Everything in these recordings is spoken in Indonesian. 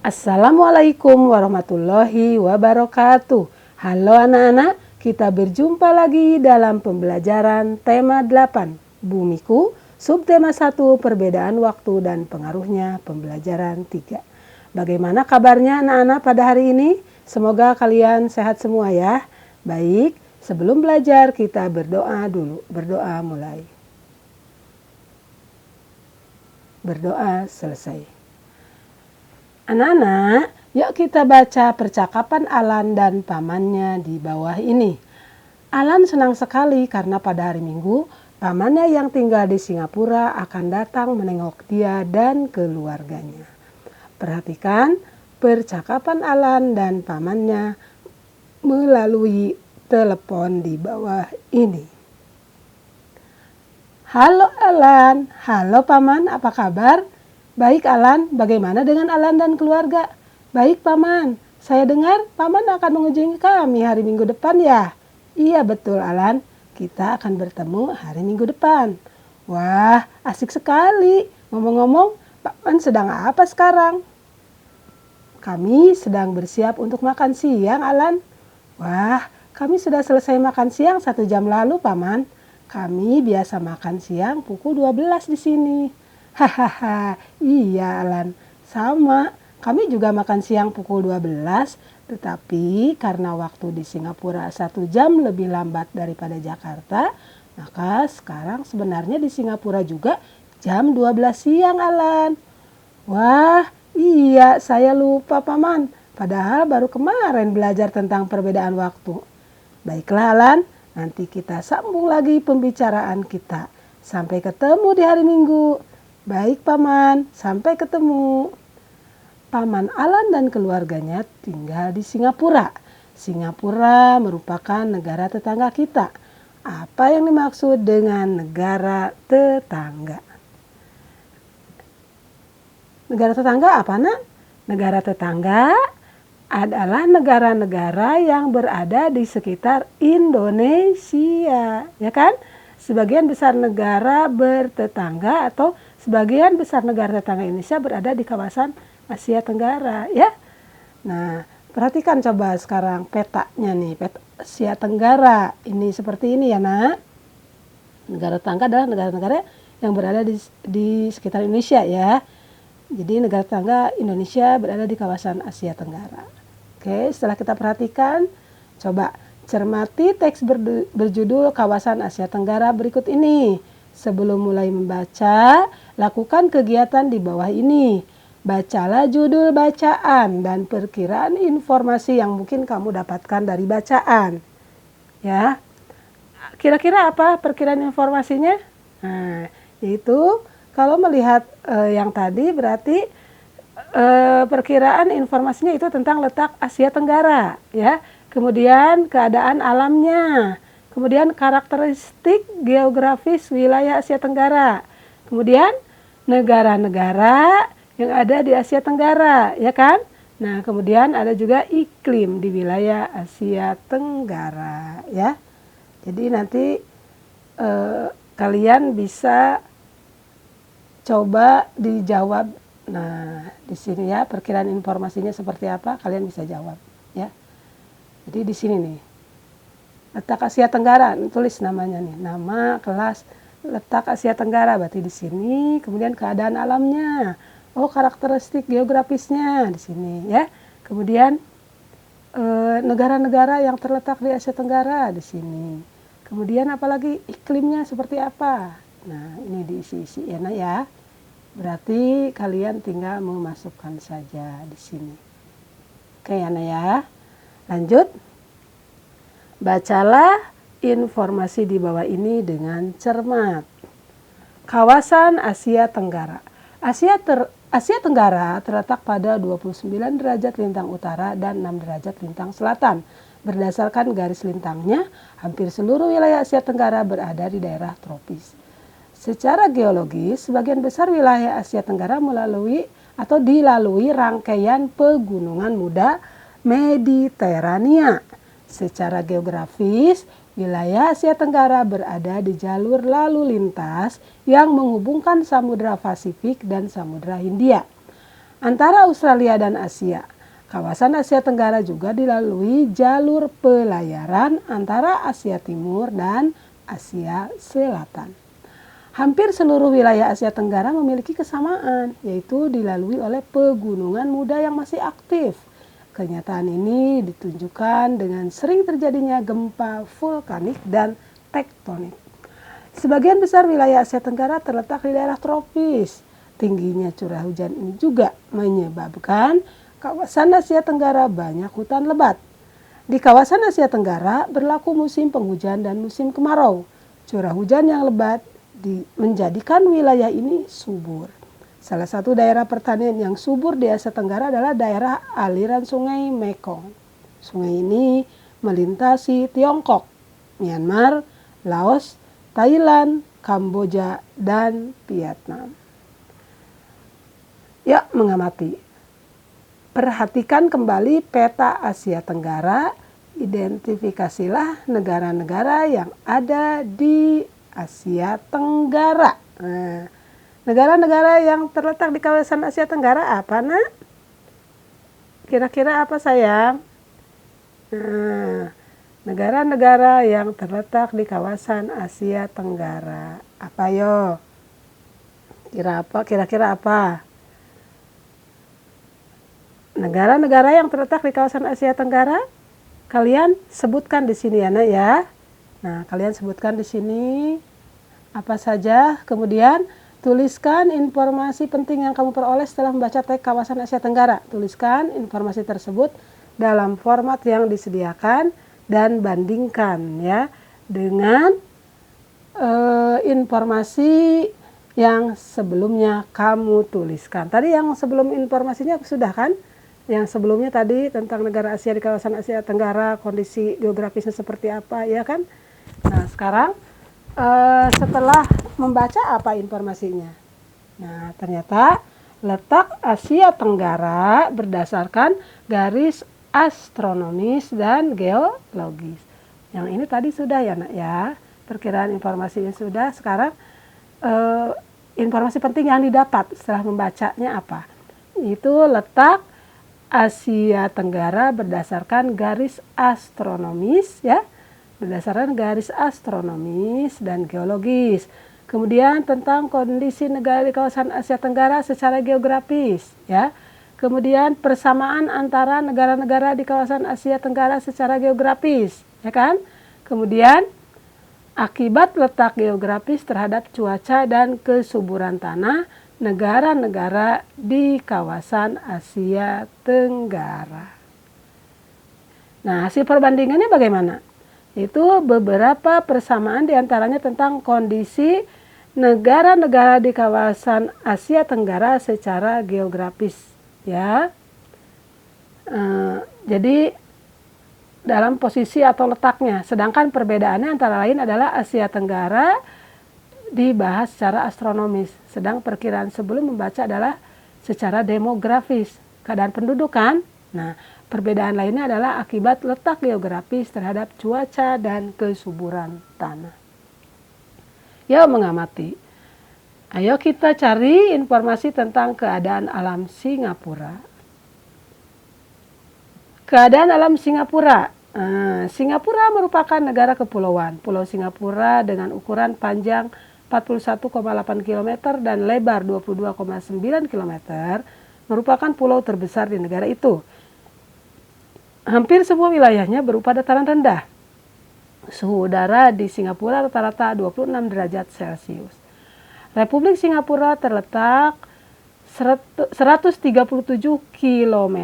Assalamualaikum warahmatullahi wabarakatuh. Halo anak-anak, kita berjumpa lagi dalam pembelajaran tema 8, Bumiku, subtema 1, perbedaan waktu dan pengaruhnya, pembelajaran 3. Bagaimana kabarnya anak-anak pada hari ini? Semoga kalian sehat semua ya. Baik, sebelum belajar kita berdoa dulu. Berdoa mulai. Berdoa selesai. Anak-anak, yuk kita baca percakapan Alan dan pamannya di bawah ini. Alan senang sekali karena pada hari Minggu, pamannya yang tinggal di Singapura akan datang menengok dia dan keluarganya. Perhatikan percakapan Alan dan pamannya melalui telepon di bawah ini. Halo Alan, halo paman, apa kabar? Baik Alan, bagaimana dengan Alan dan keluarga? Baik Paman, saya dengar Paman akan mengunjungi kami hari Minggu depan ya? Iya betul Alan, kita akan bertemu hari Minggu depan. Wah, asik sekali. Ngomong-ngomong, Paman sedang apa sekarang? Kami sedang bersiap untuk makan siang Alan. Wah, kami sudah selesai makan siang 1 jam lalu Paman. Kami biasa makan siang pukul 12 di sini. Hahaha, iya Alan, sama. Kami juga makan siang pukul 12, tetapi karena waktu di Singapura 1 jam lebih lambat daripada Jakarta, maka sekarang sebenarnya di Singapura juga jam 12 siang Alan. Wah, iya saya lupa Paman, padahal baru kemarin belajar tentang perbedaan waktu. Baiklah Alan, nanti kita sambung lagi pembicaraan kita. Sampai ketemu di hari Minggu. Baik Paman, sampai ketemu. Paman Alan dan keluarganya tinggal di Singapura. Singapura merupakan negara tetangga kita. Apa yang dimaksud dengan negara tetangga? Negara tetangga apa nak? Negara tetangga adalah negara-negara yang berada di sekitar Indonesia, ya kan? Sebagian besar negara bertetangga atau sebagian besar negara tetangga Indonesia berada di kawasan Asia Tenggara, ya. Nah, perhatikan coba sekarang petanya nih, peta Asia Tenggara. Ini seperti ini ya, Nak. Negara tetangga adalah negara-negara yang berada di sekitar Indonesia, ya. Jadi negara tetangga Indonesia berada di kawasan Asia Tenggara. Oke, setelah kita perhatikan, coba cermati teks berjudul Kawasan Asia Tenggara berikut ini. Sebelum mulai membaca, lakukan kegiatan di bawah ini. Bacalah judul bacaan dan perkiraan informasi yang mungkin kamu dapatkan dari bacaan. Ya. Kira-kira apa perkiraan informasinya? Nah, yaitu kalau melihat yang tadi berarti perkiraan informasinya itu tentang letak Asia Tenggara, ya. Kemudian keadaan alamnya, kemudian karakteristik geografis wilayah Asia Tenggara, kemudian negara-negara yang ada di Asia Tenggara, ya kan? Nah, kemudian ada juga iklim di wilayah Asia Tenggara, ya. Jadi nanti kalian bisa coba dijawab. Nah, di sini ya perkiraan informasinya seperti apa, kalian bisa jawab, ya. Jadi di sini nih, letak Asia Tenggara, tulis namanya nih, nama kelas letak Asia Tenggara, berarti di sini. Kemudian keadaan alamnya, oh karakteristik geografisnya di sini, ya. Kemudian negara-negara yang terletak di Asia Tenggara di sini. Kemudian apalagi iklimnya seperti apa. Nah ini diisi-isi ya, nah ya. Berarti kalian tinggal memasukkan saja di sini. Oke ya, nah ya. Lanjut, bacalah informasi di bawah ini dengan cermat. Kawasan Asia Tenggara. Asia Tenggara terletak pada 29 derajat lintang utara dan 6 derajat lintang selatan. Berdasarkan garis lintangnya, hampir seluruh wilayah Asia Tenggara berada di daerah tropis. Secara geologis, sebagian besar wilayah Asia Tenggara dilalui rangkaian pegunungan muda Mediterania. Secara geografis, wilayah Asia Tenggara berada di jalur lalu lintas yang menghubungkan Samudra Pasifik dan Samudra Hindia. antara Australia dan Asia. Kawasan Asia Tenggara juga dilalui jalur pelayaran antara Asia Timur dan Asia Selatan. Hampir seluruh wilayah Asia Tenggara memiliki kesamaan, yaitu dilalui oleh pegunungan muda yang masih aktif. Kenyataan ini ditunjukkan dengan sering terjadinya gempa vulkanik dan tektonik. Sebagian besar wilayah Asia Tenggara terletak di daerah tropis. Tingginya curah hujan ini juga menyebabkan kawasan Asia Tenggara banyak hutan lebat. Di kawasan Asia Tenggara berlaku musim penghujan dan musim kemarau. Curah hujan yang lebat menjadikan wilayah ini subur. Salah satu daerah pertanian yang subur di Asia Tenggara adalah daerah aliran sungai Mekong. Sungai ini melintasi Tiongkok, Myanmar, Laos, Thailand, Kamboja, dan Vietnam. Ya, mengamati. Perhatikan kembali peta Asia Tenggara, identifikasilah negara-negara yang ada di Asia Tenggara. Nah, negara-negara yang terletak di kawasan Asia Tenggara apa, Nak? Kira-kira apa, sayang? Nah, negara-negara yang terletak di kawasan Asia Tenggara. Apa yo? Kira-kira apa? Negara-negara yang terletak di kawasan Asia Tenggara, kalian sebutkan di sini ya, Nak ya. Nah, kalian sebutkan di sini apa saja, kemudian tuliskan informasi penting yang kamu peroleh setelah membaca teks kawasan Asia Tenggara. Tuliskan informasi tersebut dalam format yang disediakan dan bandingkan ya dengan informasi yang sebelumnya kamu tuliskan. Tadi yang sebelum informasinya sudah kan? Yang sebelumnya tadi tentang negara Asia di kawasan Asia Tenggara, kondisi geografisnya seperti apa, ya kan? Nah, sekarang setelah membaca apa informasinya? Nah, ternyata letak Asia Tenggara berdasarkan garis astronomis dan geologis. Yang ini tadi sudah ya, Nak ya. Perkiraan informasinya sudah. Sekarang informasi penting yang didapat setelah membacanya apa? Itu letak Asia Tenggara berdasarkan garis astronomis ya, berdasarkan garis astronomis dan geologis. Kemudian tentang kondisi negara di kawasan Asia Tenggara secara geografis ya. Kemudian persamaan antara negara-negara di kawasan Asia Tenggara secara geografis, ya kan? Kemudian akibat letak geografis terhadap cuaca dan kesuburan tanah negara-negara di kawasan Asia Tenggara. Nah, hasil perbandingannya bagaimana? Itu beberapa persamaan diantaranya tentang kondisi negara-negara di kawasan Asia Tenggara secara geografis. Ya, jadi dalam posisi atau letaknya, sedangkan perbedaannya antara lain adalah Asia Tenggara dibahas secara astronomis, sedang perkiraan sebelum membaca adalah secara demografis, keadaan penduduk kan. Nah, perbedaan lainnya adalah akibat letak geografis terhadap cuaca dan kesuburan tanah. Ya, mengamati. Ayo kita cari informasi tentang keadaan alam Singapura. Keadaan alam Singapura. Singapura merupakan negara kepulauan. Pulau Singapura dengan ukuran panjang 41,8 km dan lebar 22,9 km merupakan pulau terbesar di negara itu. Hampir semua wilayahnya berupa dataran rendah. Suhu udara di Singapura rata-rata 26 derajat Celcius. Republik Singapura terletak 137 km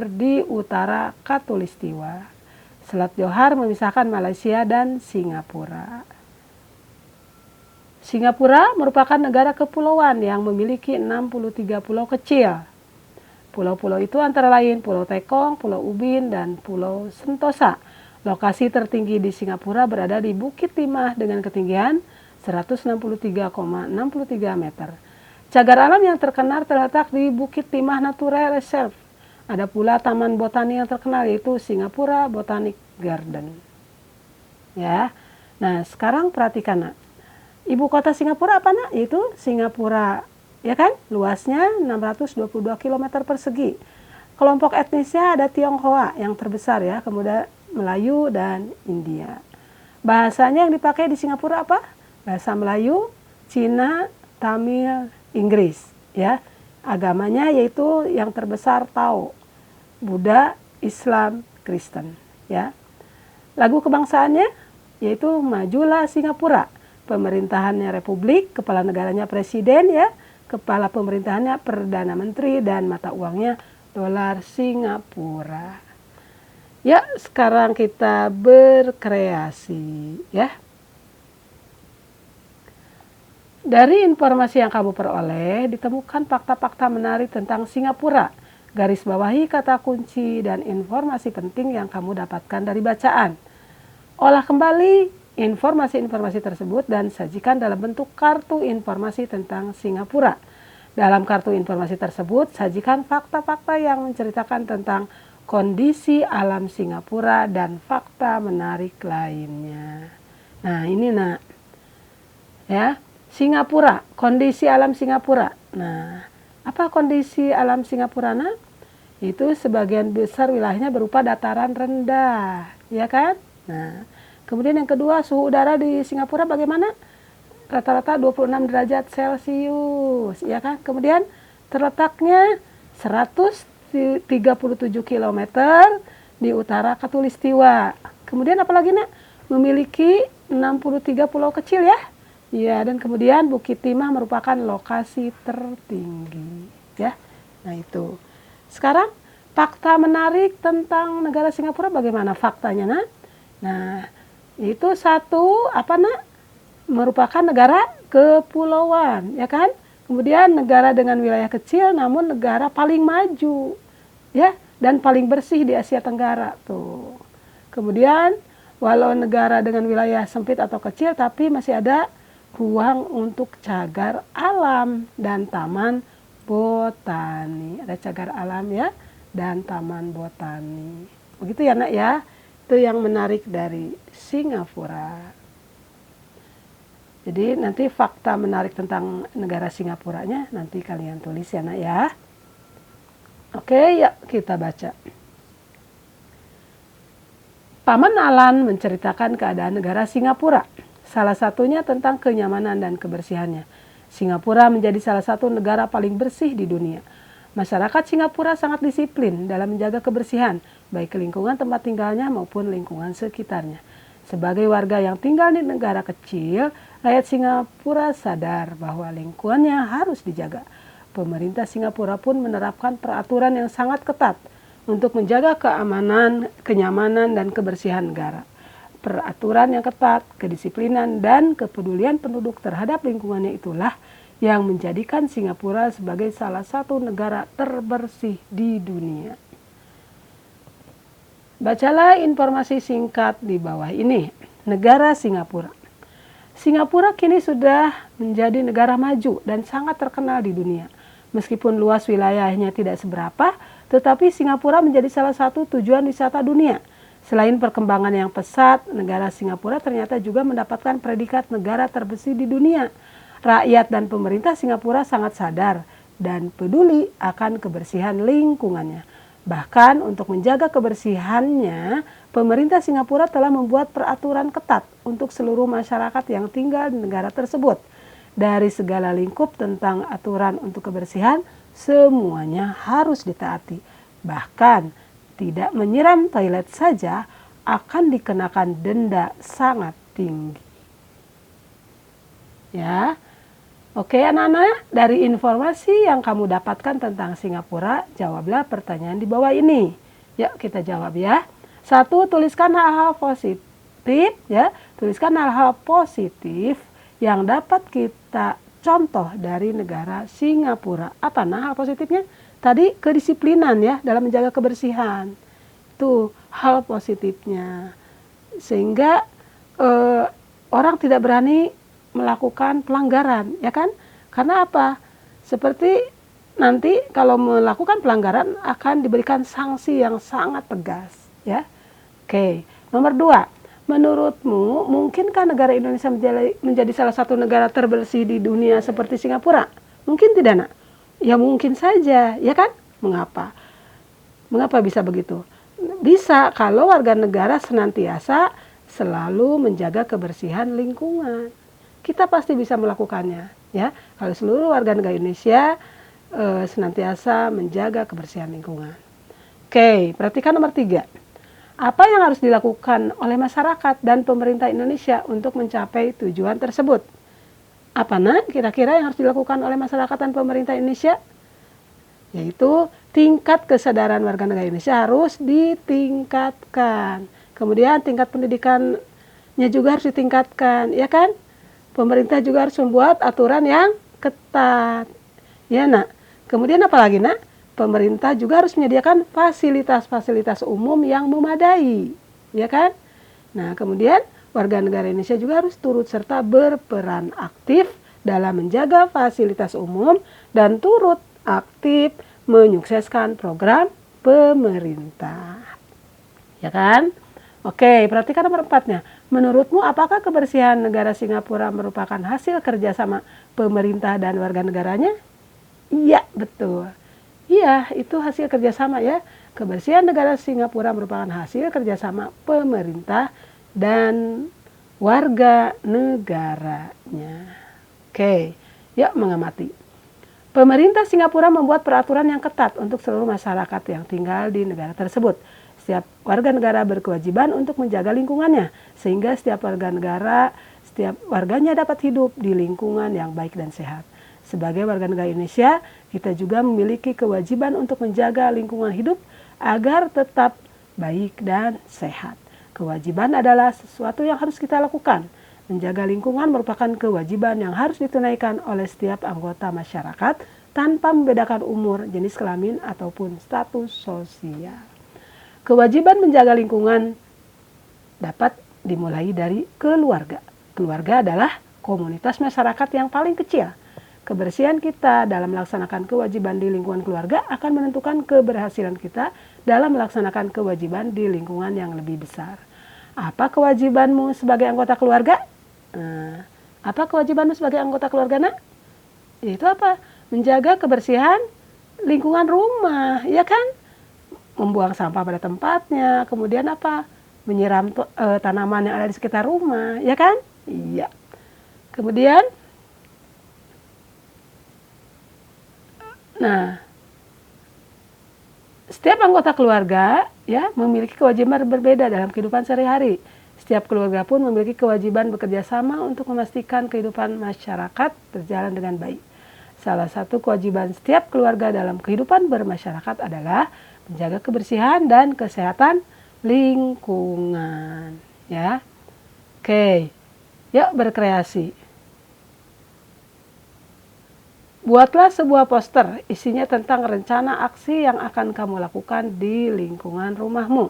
di utara Khatulistiwa. Selat Johor memisahkan Malaysia dan Singapura. Singapura merupakan negara kepulauan yang memiliki 63 pulau kecil. Pulau-pulau itu antara lain Pulau Tekong, Pulau Ubin, dan Pulau Sentosa. Lokasi tertinggi di Singapura berada di Bukit Timah dengan ketinggian 163,63 meter. Cagar alam yang terkenal terletak di Bukit Timah Natural Reserve. Ada pula taman botani yang terkenal yaitu Singapura Botanic Garden. Ya. Nah, sekarang perhatikan, Nak. Ibu kota Singapura apa, Nak? Yaitu Singapura ya kan? Luasnya 622 km persegi. Kelompok etnisnya ada Tionghoa yang terbesar ya, kemudian Melayu dan India. Bahasanya yang dipakai di Singapura apa? Bahasa Melayu, Cina, Tamil, Inggris ya. Agamanya yaitu yang terbesar Tao, Buddha, Islam, Kristen ya. Lagu kebangsaannya yaitu Majulah Singapura. Pemerintahannya republik, kepala negaranya presiden ya, kepala pemerintahannya perdana menteri dan mata uangnya dolar Singapura. Ya, sekarang kita berkreasi ya. Dari informasi yang kamu peroleh, ditemukan fakta-fakta menarik tentang Singapura. Garis bawahi kata kunci dan informasi penting yang kamu dapatkan dari bacaan. Olah kembali informasi-informasi tersebut dan sajikan dalam bentuk kartu informasi tentang Singapura. Dalam kartu informasi tersebut, sajikan fakta-fakta yang menceritakan tentang kondisi alam Singapura dan fakta menarik lainnya. Nah, ini nak. Ya, Singapura, kondisi alam Singapura. Nah, apa kondisi alam Singapura nak? Itu sebagian besar wilayahnya berupa dataran rendah, ya kan? Nah, kemudian yang kedua, suhu udara di Singapura bagaimana? Rata-rata 26 derajat Celcius, ya kan? Kemudian terletaknya 137 km di utara Khatulistiwa. Kemudian apalagi nak? Memiliki 63 pulau kecil ya. Ya, dan kemudian Bukit Timah merupakan lokasi tertinggi, ya. Nah, itu. Sekarang fakta menarik tentang negara Singapura bagaimana faktanya, nak? Nah, itu satu apa, nak? Merupakan negara kepulauan, ya kan? Kemudian negara dengan wilayah kecil namun negara paling maju, ya, dan paling bersih di Asia Tenggara tuh. Kemudian walau negara dengan wilayah sempit atau kecil tapi masih ada ruang untuk cagar alam dan taman botani. Ada cagar alam ya dan taman botani. Begitu ya nak ya. Itu yang menarik dari Singapura. Jadi nanti fakta menarik tentang negara Singapuranya nanti kalian tulis ya nak ya. Oke, ya kita baca. Paman Alan menceritakan keadaan negara Singapura. Salah satunya tentang kenyamanan dan kebersihannya. Singapura menjadi salah satu negara paling bersih di dunia. Masyarakat Singapura sangat disiplin dalam menjaga kebersihan, baik lingkungan tempat tinggalnya maupun lingkungan sekitarnya. Sebagai warga yang tinggal di negara kecil, rakyat Singapura sadar bahwa lingkungannya harus dijaga. Pemerintah Singapura pun menerapkan peraturan yang sangat ketat untuk menjaga keamanan, kenyamanan, dan kebersihan negara. Peraturan yang ketat, kedisiplinan, dan kepedulian penduduk terhadap lingkungannya itulah yang menjadikan Singapura sebagai salah satu negara terbersih di dunia. Bacalah informasi singkat di bawah ini. Negara Singapura. Singapura kini sudah menjadi negara maju dan sangat terkenal di dunia. Meskipun luas wilayahnya tidak seberapa, tetapi Singapura menjadi salah satu tujuan wisata dunia. Selain perkembangan yang pesat, negara Singapura ternyata juga mendapatkan predikat negara terbersih di dunia. Rakyat dan pemerintah Singapura sangat sadar dan peduli akan kebersihan lingkungannya. Bahkan untuk menjaga kebersihannya, pemerintah Singapura telah membuat peraturan ketat untuk seluruh masyarakat yang tinggal di negara tersebut. Dari segala lingkup tentang aturan untuk kebersihan, semuanya harus ditaati. Bahkan tidak menyiram toilet saja akan dikenakan denda sangat tinggi. Ya, oke anak-anak, dari informasi yang kamu dapatkan tentang Singapura, jawablah pertanyaan di bawah ini. Yuk kita jawab ya. 1. Tuliskan hal-hal positif ya. Tuliskan hal-hal positif yang dapat kita contoh dari negara Singapura. Apa hal positifnya? Tadi kedisiplinan ya dalam menjaga kebersihan. Itu hal positifnya. Sehingga orang tidak berani melakukan pelanggaran, ya kan? Karena apa? Seperti nanti kalau melakukan pelanggaran akan diberikan sanksi yang sangat tegas, ya. Oke, nomor 2. Menurutmu, mungkinkah negara Indonesia menjadi salah satu negara terbersih di dunia seperti Singapura? Mungkin tidak, Nak? Ya mungkin saja, ya kan? Mengapa? Mengapa bisa begitu? Bisa kalau warga negara senantiasa selalu menjaga kebersihan lingkungan. Kita pasti bisa melakukannya, ya. Kalau seluruh warga negara Indonesia senantiasa menjaga kebersihan lingkungan. Oke, perhatikan nomor 3. Apa yang harus dilakukan oleh masyarakat dan pemerintah Indonesia untuk mencapai tujuan tersebut? Apa, Nak, kira-kira yang harus dilakukan oleh masyarakat dan pemerintah Indonesia? Yaitu tingkat kesadaran warga negara Indonesia harus ditingkatkan. Kemudian tingkat pendidikannya juga harus ditingkatkan, ya kan? Pemerintah juga harus membuat aturan yang ketat. Ya, Nak. Kemudian apa lagi, Nak? Pemerintah juga harus menyediakan fasilitas-fasilitas umum yang memadai, ya kan? Nah, kemudian warga negara Indonesia juga harus turut serta berperan aktif dalam menjaga fasilitas umum dan turut aktif menyukseskan program pemerintah. Ya kan? Oke, perhatikan nomor 4-nya. Menurutmu apakah kebersihan negara Singapura merupakan hasil kerjasama pemerintah dan warga negaranya? Iya, betul. Iya, itu hasil kerjasama ya. Kebersihan negara Singapura merupakan hasil kerjasama pemerintah dan warga negaranya. Oke, yuk mengamati. Pemerintah Singapura membuat peraturan yang ketat untuk seluruh masyarakat yang tinggal di negara tersebut. Setiap warga negara berkewajiban untuk menjaga lingkungannya, sehingga setiap warganya dapat hidup di lingkungan yang baik dan sehat. Sebagai warga negara Indonesia, kita juga memiliki kewajiban untuk menjaga lingkungan hidup agar tetap baik dan sehat. Kewajiban adalah sesuatu yang harus kita lakukan. Menjaga lingkungan merupakan kewajiban yang harus ditunaikan oleh setiap anggota masyarakat tanpa membedakan umur, jenis kelamin, ataupun status sosial. Kewajiban menjaga lingkungan dapat dimulai dari keluarga. Keluarga adalah komunitas masyarakat yang paling kecil. Kebersihan kita dalam melaksanakan kewajiban di lingkungan keluarga akan menentukan keberhasilan kita dalam melaksanakan kewajiban di lingkungan yang lebih besar. Apa kewajibanmu sebagai anggota keluarga? Apa kewajibanmu sebagai anggota keluarga, Nak? Itu apa? Menjaga kebersihan lingkungan rumah, ya kan? Membuang sampah pada tempatnya, kemudian apa? Menyiram tanaman yang ada di sekitar rumah, ya kan? Iya. Kemudian, nah, setiap anggota keluarga ya memiliki kewajiban berbeda dalam kehidupan sehari-hari. Setiap keluarga pun memiliki kewajiban bekerja sama untuk memastikan kehidupan masyarakat berjalan dengan baik. Salah satu kewajiban setiap keluarga dalam kehidupan bermasyarakat adalah menjaga kebersihan dan kesehatan lingkungan. Ya, oke, yuk berkreasi. Buatlah sebuah poster, isinya tentang rencana aksi yang akan kamu lakukan di lingkungan rumahmu.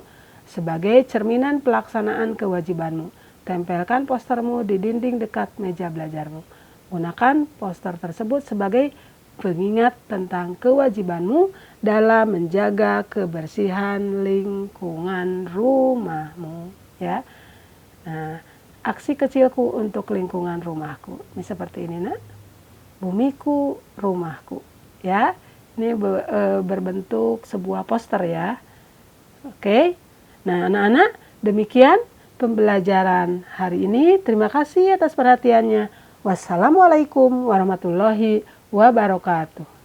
Sebagai cerminan pelaksanaan kewajibanmu, tempelkan postermu di dinding dekat meja belajarmu. Gunakan poster tersebut sebagai pengingat tentang kewajibanmu dalam menjaga kebersihan lingkungan rumahmu. Ya, nah, aksi kecilku untuk lingkungan rumahku. Ini seperti ini, Nak. Bumiku, rumahku. Ya, ini berbentuk sebuah poster ya. Oke. Nah, anak-anak, demikian pembelajaran hari ini. Terima kasih atas perhatiannya. Wassalamualaikum warahmatullahi wabarakatuh.